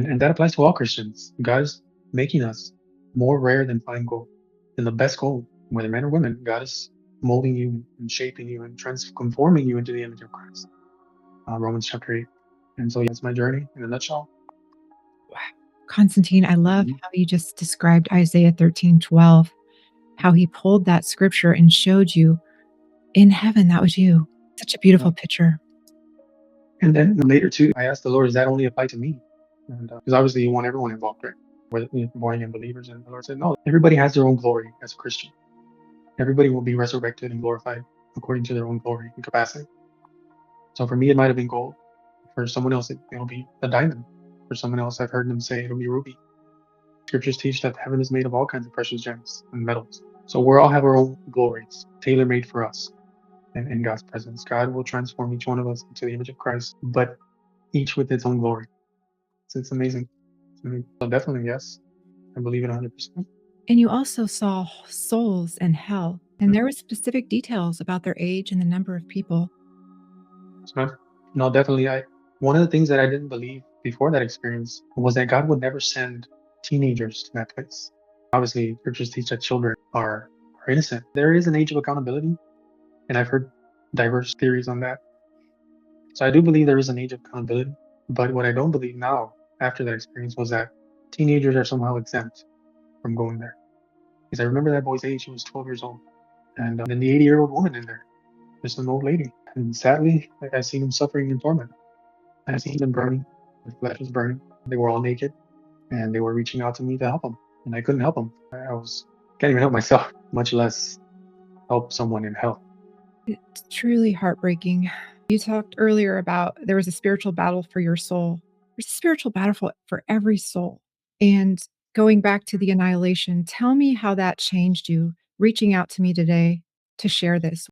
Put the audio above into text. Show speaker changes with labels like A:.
A: And that applies to all Christians. God is making us more rare than fine gold. And the best gold, whether men or women, God is molding you and shaping you and transforming you into the image of Christ. Romans chapter 8. And so that's my journey in a nutshell.
B: Wow. Constantine, I love
A: Mhm.
B: how you just described Isaiah 13:12, how he pulled that scripture and showed you in heaven, that was you. Such a
A: Yeah.
B: beautiful picture.
A: And then later too, I asked the Lord, does that only apply to me? And because obviously you want everyone involved, right? Whether born again believers. And the Lord said, no, everybody has their own glory as a Christian. Everybody will be resurrected and glorified according to their own glory and capacity. So for me, it might have been gold. For someone else, it'll be a diamond. For someone else, I've heard them say it'll be ruby. Scriptures teach that heaven is made of all kinds of precious gems and metals. So we all have our own glories, tailor made for us and in God's presence. God will transform each one of us into the image of Christ, but each with its own glory. So it's amazing. So definitely, yes, I believe it 100%.
B: And you also saw souls in hell, and
A: Mhm.
B: there were specific details about their age and the number of people.
A: So, no, definitely. One of the things that I didn't believe before that experience was that God would never send teenagers to that place. Obviously, scriptures teach that children are innocent. There is an age of accountability, and I've heard diverse theories on that. So I do believe there is an age of accountability. But what I don't believe now, after that experience, was that teenagers are somehow exempt from going there. Because I remember that boy's age; he was 12 years old, and then the 80-year-old woman in there, just an old lady. And sadly, I seen him suffering in torment. I seen them burning. Their flesh was burning. They were all naked, and they were reaching out to me to help them, and I couldn't help them. I was can't even help myself, much less help someone in hell.
B: It's truly heartbreaking. You talked earlier about there was a spiritual battle for your soul. There's a spiritual battle for every soul. And going back to the annihilation, tell me how that changed you reaching out to me today to share this.